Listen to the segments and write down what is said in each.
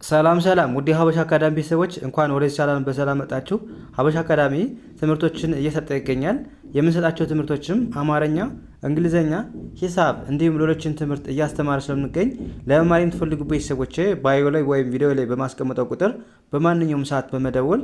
ሰላም ሰላም ውድ ሀበሻ አካዳሚ ቤተሰቦች እንኳን ወደዚህ ቻናል በሰላም መጣችሁ። ሀበሻ አካዳሚ ትምህርቶችን እየሰጠ ይገኛል። የምንሰጣቸው ትምህርቶችም አማርኛ፣ እንግሊዘኛ፣ ሂሳብ እንዲሁም ሌሎችን ትምህርት እያስተማረ ስለምንገኝ ለመማር የምትፈልጉ ቤተሰቦች ባዮ ላይ ወይም ቪዲዮ ላይ በማስቀመጠው ቁጥር በማንኛውም ሰዓት በመደወል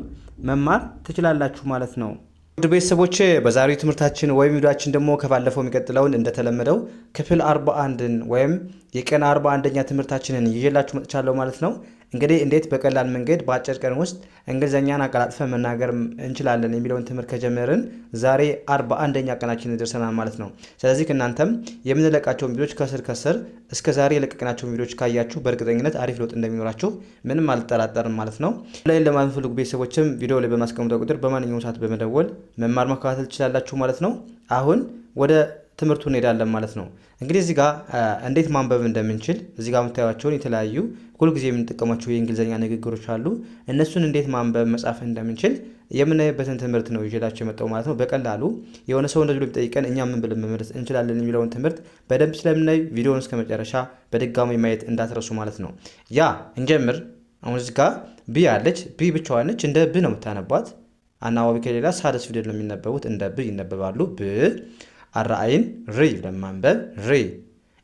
መማር ትችላላችሁ ማለት ነው። ውድ ቤተሰቦች በዛሬው ትምህርታችን ወይም ቪዲዮአችን ደግሞ ከባለፈው የሚቀጥለውን እንደተለመደው ክፍል 41ን ወይም የቀን 41ኛ ትምህርታችንን ይዤላችሁ መጥቻለሁ ማለት ነው። እንግዲህ እንዴት በቀላል መንገድ በአጭር ቀን ውስጥ እንግሊዘኛን አቀላጥፈን መናገር እንችላለን የሚለውን ትምህርት ከጀመርን ዛሬ 41ኛ ቀናችን ደርሰናል ማለት ነው። ስለዚህ ከእናንተም የምንለቃቸውን ቪዲዮዎች ከስር እስከ ዛሬ የለቀቅናቸውን ቪዲዮዎች ካያችሁ በእርግጠኝነት አሪፍ ለውጥ እንደሚኖራችሁ ምንም አልጠራጠርም ማለት ነው። ላይ ለማንፈልጉ ቤተሰቦችም ቪዲዮ ላይ በማስቀመጠው ቁጥር በማንኛውም ሰዓት በመደወል መማር መከታተል ትችላላችሁ ማለት ነው። አሁን ወደ ትምህርቱ እንሄዳለን ማለት ነው። እንግዲህ እዚህ ጋር እንዴት ማንበብ እንደምንችል እዚህ ጋር የምታዩዋቸውን የተለያዩ ሁልጊዜ የምንጠቀማቸው የእንግሊዘኛ ንግግሮች አሉ። እነሱን እንዴት ማንበብ መጻፍ እንደምንችል የምናይበትን ትምህርት ነው ይዤላችሁ የመጣው ማለት ነው። በቀላሉ የሆነ ሰው እንደዚህ ቢጠይቀን እኛ ምን ብለን መመለስ እንችላለን የሚለውን ትምህርት በደንብ ስለምናይ ቪዲዮውን እስከ መጨረሻ በድጋሚ ማየት እንዳትረሱ ማለት ነው። ያ እንጀምር። አሁን እዚህ ጋር ቢ አለች። ቢ ብቻዋን ነች። እንደ ብ ነው የምታነቧት። አናባቢ ከሌላ ሳድስ ፊደል ነው የሚነበቡት። እንደ ብ ይነበባሉ። ብ አራአይን ሪ ለማንበብ ሪ፣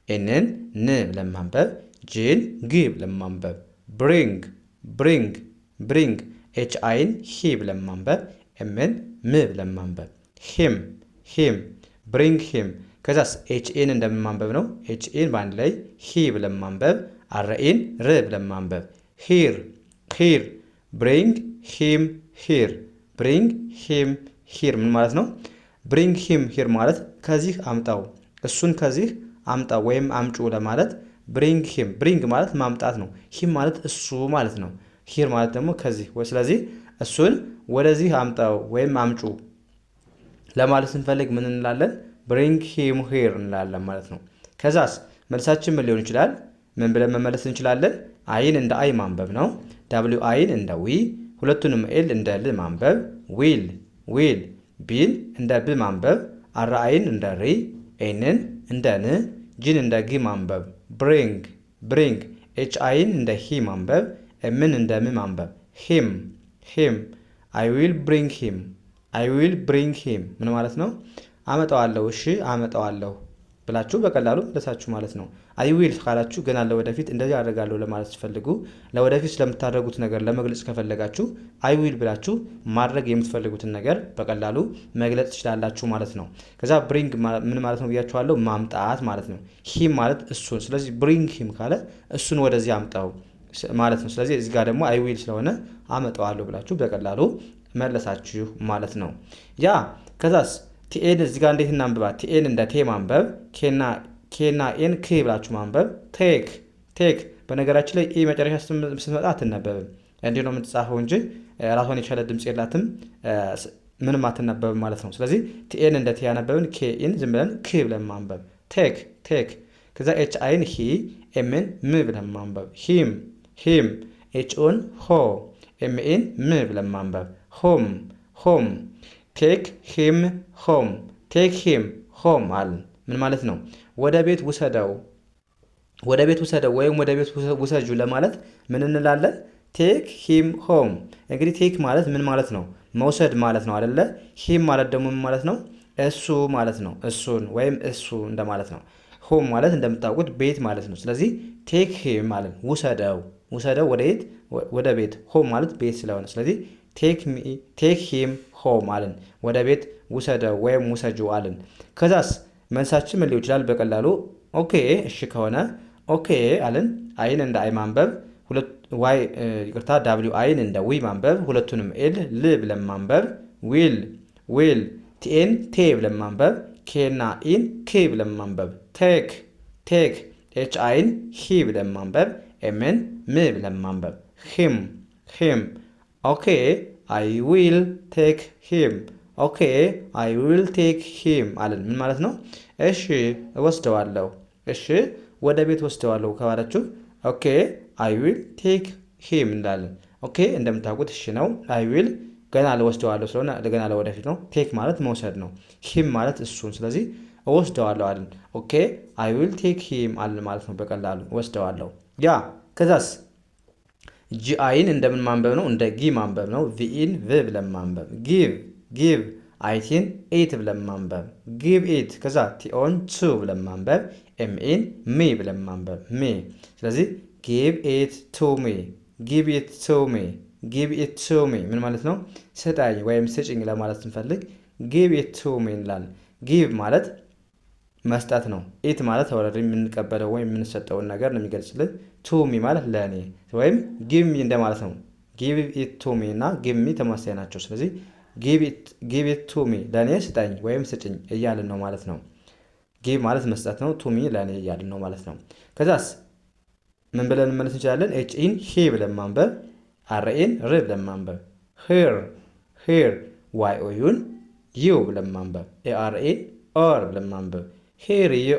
ኤንን ን ለማንበብ፣ ጂን ግ ለማንበብ ብሪንግ ብሪንግ ብሪንግ፣ ኤች አይን ሂ ለማንበብ፣ ኤምን ም ለማንበብ ሂም ሂም ብሪንግ ሂም። ከዛስ ኤች ኤን እንደማንበብ ነው። ኤች ኤን በአንድ ላይ ሂ ለማንበብ፣ አራኤን ር ለማንበብ ሂር ሂር ብሪንግ ሂም ሂር ብሪንግ ሂም ሂር። ምን ማለት ነው? ብሪንግ ሂም ሂር ማለት ከዚህ አምጣው፣ እሱን ከዚህ አምጣው ወይም አምጩ ለማለት ብሪንግ ሂም። ብሪንግ ማለት ማምጣት ነው። ሂም ማለት እሱ ማለት ነው። ሂር ማለት ደግሞ ከዚህ። ስለዚህ እሱን ወደዚህ አምጣው ወይም አምጩ ለማለት ስንፈልግ ምን እንላለን? ብሪንግ ሂም ሂር እንላለን ማለት ነው። ከዛስ መልሳችን ምን ሊሆን ይችላል? ምን ብለን መመለስ እንችላለን? አይን እንደ አይ ማንበብ ነው። ዳብሊው አይን እንደ ዊ፣ ሁለቱንም ኤል እንደ ል ማንበብ ዊል ዊል። ቢን እንደ ብ ማንበብ፣ አራአይን እንደ ሪ፣ ኤንን እንደ ን፣ ጂን እንደ ግ ማንበብ ብሪንግ ብሪንግ። ኤች አይን እንደ ሂ ማንበብ፣ ኤምን እንደ ም ማንበብ ሂም ሂም። አይ ዊል ብሪንግ ሂም አይ ዊል ብሪንግ ሂም። ምን ማለት ነው? አመጣዋለሁ፣ እሺ አመጣዋለሁ ብላችሁ በቀላሉ መለሳችሁ ማለት ነው። አይ ዊል ካላችሁ ገና ለወደፊት እንደዚህ አደርጋለሁ ለማለት ሲፈልጉ ለወደፊት ስለምታደርጉት ነገር ለመግለጽ ከፈለጋችሁ አይ ዊል ብላችሁ ማድረግ የምትፈልጉትን ነገር በቀላሉ መግለጽ ትችላላችሁ ማለት ነው። ከዛ ብሪንግ ምን ማለት ነው ብያችኋለሁ? ማምጣት ማለት ነው። ሂም ማለት እሱን። ስለዚህ ብሪንግ ሂም ካለ እሱን ወደዚህ አምጣው ማለት ነው። ስለዚህ እዚህ ጋር ደግሞ አይ ዊል ስለሆነ አመጣዋለሁ ብላችሁ በቀላሉ መለሳችሁ ማለት ነው። ያ ከዛስ ቲኤን እዚህ ጋር እንዴት እናንብባት? ቲኤን እንደ ቴ ማንበብ፣ ኬና ኤን ክ ብላችሁ ማንበብ ቴክ ቴክ። በነገራችን ላይ ኢ መጨረሻ ስትመጣ አትነበብም፣ እንዲህ ነው የምትጻፈው እንጂ ራሷን የቻለ ድምፅ የላትም፣ ምንም አትነበብም ማለት ነው። ስለዚህ ቲኤን እንደ ቴ ያነበብን፣ ኬኢን ዝም ብለን ክ ብለን ማንበብ ቴክ ቴክ። ከዛ ኤች አይን ሂ፣ ኤምን ም ብለን ማንበብ ሂም ሂም። ኤች ኦን ሆ፣ ኤምኤን ም ብለን ማንበብ ሆም ሆም። ቴክ ሂም ሆም ቴክ ሂም ሆም አልን። ምን ማለት ነው? ወደ ቤት ውሰደው፣ ወደ ቤት ውሰደው ወይም ወደ ቤት ውሰጁ ለማለት ምን እንላለን? ቴክ ሂም ሆም። እንግዲህ ቴክ ማለት ምን ማለት ነው? መውሰድ ማለት ነው አይደለ? ሂም ማለት ደግሞ ምን ማለት ነው? እሱ ማለት ነው። እሱን ወይም እሱ እንደማለት ነው። ሆም ማለት እንደምታውቁት ቤት ማለት ነው። ስለዚህ ቴክ ሂም ማለት ውሰደው፣ ውሰደው ወደ ቤት። ሆም ማለት ቤት ስለሆነ ስለዚህ ቴክ ሂም ሆም አልን። ወደ ቤት ውሰደው ወይም ውሰጁ አልን። ከዛስ መልሳችን ምን ሊሆን ይችላል? በቀላሉ ኦኬ እሺ ከሆነ ኦኬ አልን። አይን እንደ አይ ማንበብ፣ ዳብሊው አይን እንደ ዊ ማንበብ፣ ሁለቱንም ኤል ል ብለን ማንበብ ዊል ዊል። ቲኤን ቴ ብለን ማንበብ፣ ኬና ኢን ክ ብለን ማንበብ ቴክ ቴክ። ኤች አይን ሂ ብለን ማንበብ፣ ኤምን ም ብለን ማንበብ ሂም ሂም። ኦኬ አይ ዊል ቴክ ሂም ኦኬ አይ ዊል ቴክ ሂም አለን። ምን ማለት ነው? እሺ ወስደዋለሁ፣ እሺ ወደ ቤት ወስደዋለሁ ከባላችሁ ኦኬ አይ ዊል ቴክ ሂም እንዳለን። ኦኬ እንደምታውቁት እሺ ነው። አይ ዊል ገና ለወስደዋለሁ ስለሆነ ገና ለወደፊት ነው። ቴክ ማለት መውሰድ ነው። ሂም ማለት እሱን። ስለዚህ ወስደዋለሁ አለን። ኦኬ አይ ዊል ቴክ ሂም አለን ማለት ነው። በቀላሉ ወስደዋለሁ። ያ ከዛስ ጂአይን እንደምን ማንበብ ነው? እንደ ጊ ማንበብ ነው። ቪኢን ቭ ብለን ማንበብ። ጊቭ አይቲን ኤት ብለን ማንበብ። ጊቭ ኢት ከዛ ቲኦን ቱ ብለን ማንበብ። ኤምኤን ሚ ብለን ማንበብ ሚ። ስለዚህ ጊቭ ኢት ቱ ሚ፣ ጊቭ ኢት ቱ ሚ፣ ጊቭ ኢት ቱ ሚ ምን ማለት ነው? ስጠኝ ወይም ስጭኝ ለማለት ስንፈልግ ጊቭ ኢት ቱ ሚ እንላለን። ጊቭ ማለት መስጠት ነው። ኢት ማለት ኦልሬዲ የምንቀበለው ወይም የምንሰጠውን ነገር ነው የሚገልጽልን። ቱ ሚ ማለት ለእኔ ወይም ጊቭ ሚ እንደማለት ነው። ጊቭ ኢት ቱ ሚ እና ጊቭ ሚ ተመሳሳይ ናቸው። ስለዚህ ጊቭ ኢት ቱ ሚ ለእኔ ስጠኝ ወይም ስጭኝ እያልን ነው ማለት ነው። ጊቭ ማለት መስጠት ነው። ቱ ሚ ለእኔ እያልን ነው ማለት ነው። ከዛስ ምን ብለን መመለስ እንችላለን? ኤችኢን ሂ ብለን ማንበብ። አርኤን ር ብለን ማንበብ። ሂር ዋይኦዩን ዩ ብለን ማንበብ። ኤአርኤን ኦር ብለን ማንበብ። ሂር ዩ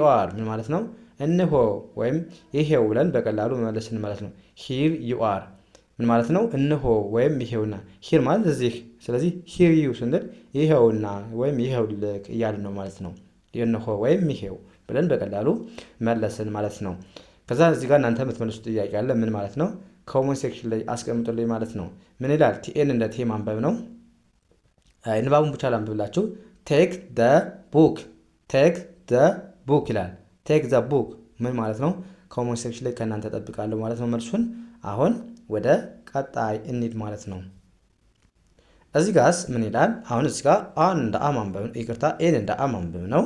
አር ምን ማለት ነው? እነሆ ወይም ይሄው ብለን በቀላሉ መመለስን ማለት ነው። ሂር ዩ አር ምን ማለት ነው? እነሆ ወይም ይሄውና። ሂር ማለት እዚህ። ስለዚህ ሂር ዩ ስንል ይሄውና ወይም ይሄው ልክ እያልን ነው ማለት ነው። እነሆ ወይም ይሄው ብለን በቀላሉ መለስን ማለት ነው። ከዛ እዚህ ጋር እናንተ የምትመልሱት ጥያቄ አለ። ምን ማለት ነው? ኮመንት ሴክሽን ላይ አስቀምጡልኝ ማለት ነው። ምን ይላል? ቲኤን እንደ ቴ ማንበብ ነው። ንባቡን ብቻ ላንብብላችሁ። ቴክ ደ ቡክ ይላል። ቴክ ዘ ቡክ ምን ማለት ነው? ኮመንት ሴክሽን ላይ ከእናንተ ጠብቃለሁ ማለት ነው መልሱን። አሁን ወደ ቀጣይ እንሂድ ማለት ነው። እዚህ ጋርስ ምን ይላል? አሁን እዚህ ጋር አን እንደ አ ማንበብ ነው። ይቅርታ ኤን እንደ አ ማንበብ ነው።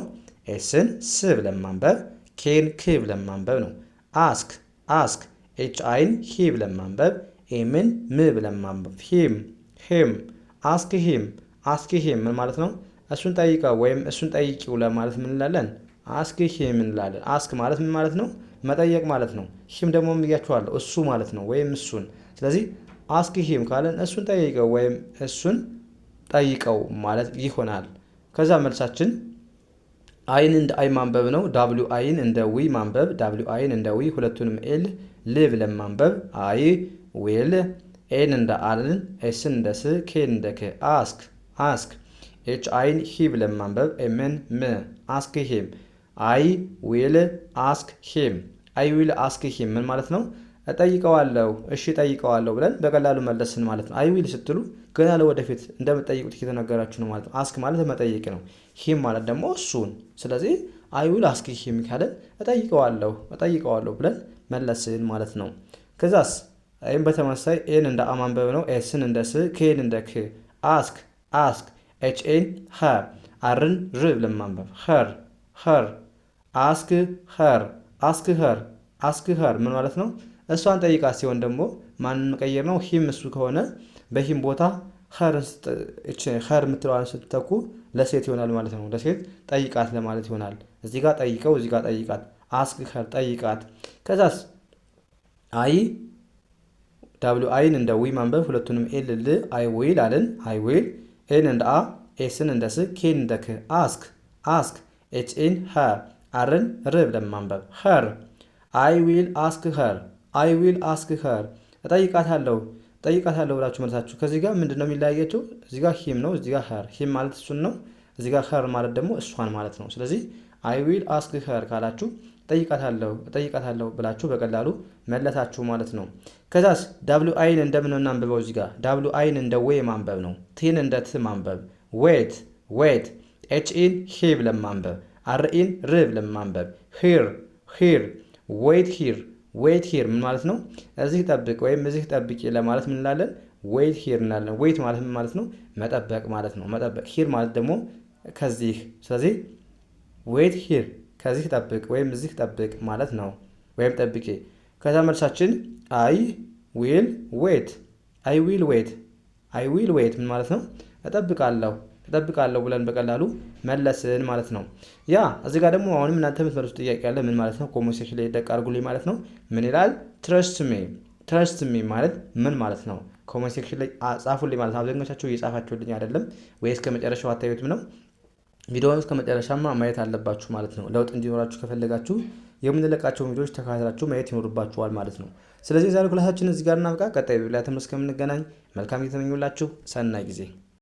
ኤስን ስ ብለን ማንበብ፣ ኬን ክ ብለን ማንበብ ነው። አስክ ኤች አይን ሂ ብለን ማንበብ፣ ኤምን ም ብለን ማንበብ። ሂም አስክ ሂም ምን ማለት ነው? እሱን ጠይቀው ወይም እሱን ጠይቂው ለማለት ምን እንላለን? አስክ ሂም እንላለን። አስክ ማለት ምን ማለት ነው? መጠየቅ ማለት ነው። ሂም ደግሞ ብያችኋለሁ እሱ ማለት ነው ወይም እሱን። ስለዚህ አስክ ሂም ካለን እሱን ጠይቀው ወይም እሱን ጠይቀው ማለት ይሆናል። ከዛ መልሳችን አይን እንደ አይ ማንበብ ነው። ዳብሊው አይን እንደ ዊ ማንበብ። ዳብሊው አይን እንደ ዊ ሁለቱንም ኤል ል ብለን ማንበብ። አይ ዊል ኤን እንደ አልን፣ ኤስን እንደ ስ፣ ኬን እንደ ክ። አስክ ኤች አይን ሂ ብለን ማንበብ። ኤምን ም አስክ ሂም። አይ ዊል አስክ ሂም ምን ማለት ነው? እጠይቀዋለሁ፣ እሺ እጠይቀዋለሁ ብለን በቀላሉ መለስን ማለት ነው። አይ ዊል ስትሉ ገና ለወደፊት እንደምትጠይቁት እየተነገራችሁ ነው ማለት ነው። አስክ ማለት መጠየቅ ነው። ሂም ማለት ደግሞ እሱን። ስለዚህ አይ ዊል አስክ ሂም ካለን እጠይቀዋለሁ ብለን መለስን ማለት ነው። ከዛስ ይህም በተመሳሳይ ኤን እንደ አ ማንበብ ነው። ኤስን እንደ ስ፣ ኬን እንደ ክ። አስክ ኤች ኤን ሀ፣ አርን ር ብለን ማንበብ። ኸር አስክ ኸር ምን ማለት ነው? እሷን ጠይቃት ሲሆን ደግሞ ማንን መቀየር ነው? ሂም እሱ ከሆነ በሂም ቦታ ኸር የምትለዋን ስትተኩ ለሴት ይሆናል ማለት ነው። ለሴት ጠይቃት ለማለት ይሆናል። እዚህ ጋር ጠይቀው፣ እዚህ ጋር ጠይቃት። አስክ ኸር ጠይቃት። ከዛስ አይ ዳብሊው አይን እንደ ዊ ማንበብ፣ ሁለቱንም ኤል ል አይ ዊል አልን። አይ ዊል ኤን እንደ አ፣ ኤስን እንደ ስ፣ ኬን እንደ ክ። አስክ ኤች ኤን ሀ፣ አርን ር ብለን ማንበብ። ኸር አይ ዊል አስክ ኸር እጠይቃታለሁ ብላችሁ መልሳችሁ። ከዚህ ጋር ምንድን ነው የሚለያያቸው? እዚህ ጋር ሂም ነው፣ እዚህ ጋር ኸር። ሂም ማለት እሱን ነው፣ እዚህ ጋር ኸር ማለት ደግሞ እሷን ማለት ነው። ስለዚህ አይ ዊል አስክ ኸር ካላችሁ እጠይቃታለሁ ብላችሁ በቀላሉ መለሳችሁ ማለት ነው። ከዛስ ዳብሊው አይን እንደምን እናንብበው? እዚህ ጋር ዳብሊው አይን እንደ ዌ ማንበብ ነው። ቲን እንደ ት ማንበብ። ዌት ኤች ኢን ሂ ብለን ማንበብ። አርኢን ር ብለን ማንበብ። ሂር ዌይት ሂር ምን ማለት ነው? እዚህ ጠብቅ ወይም እዚህ ጠብቂ ለማለት ምን እንላለን? ዌይት ሂር እንላለን። ዌይት ማለት ምን ማለት ነው? መጠበቅ ማለት ነው። መጠበቅ። ሂር ማለት ደግሞ ከዚህ። ስለዚህ ዌይት ሂር ከዚህ ጠብቅ ወይም እዚህ ጠብቅ ማለት ነው፣ ወይም ጠብቂ። ከዛ መልሳችን አይ ዊል ዌይት ምን ማለት ነው? እጠብቃለሁ ብለን በቀላሉ መለስን ማለት ነው። ያ እዚህ ጋር ደግሞ አሁንም እናንተ የምትመልሱት ጥያቄ ያለ ምን ማለት ነው? ኮሜንት ሴክሽን ላይ ደቅ አድርጉልኝ ማለት ነው። ምን ይላል? ትረስት ሚ ማለት ምን ማለት ነው? ኮሜንት ሴክሽን ላይ ጻፉልኝ ማለት ነው። አብዛኞቻችሁ እየጻፋችሁልኝ አይደለም ወይ? እስከ መጨረሻው አታዩትም ነው? ቪዲዮውን እስከ መጨረሻማ ማየት አለባችሁ ማለት ነው። ለውጥ እንዲኖራችሁ ከፈለጋችሁ የምንለቃቸውን ቪዲዮዎች ተከታትላችሁ ማየት ይኖርባችኋል ማለት ነው። ስለዚህ ዛሬ ክላሳችን እዚህ ጋር እናብቃ። ቀጣይ ቪዲዮ ላይ ተመልሰን እስከምንገናኝ መልካም ጊዜ ተመኙላችሁ። ሰናይ ጊዜ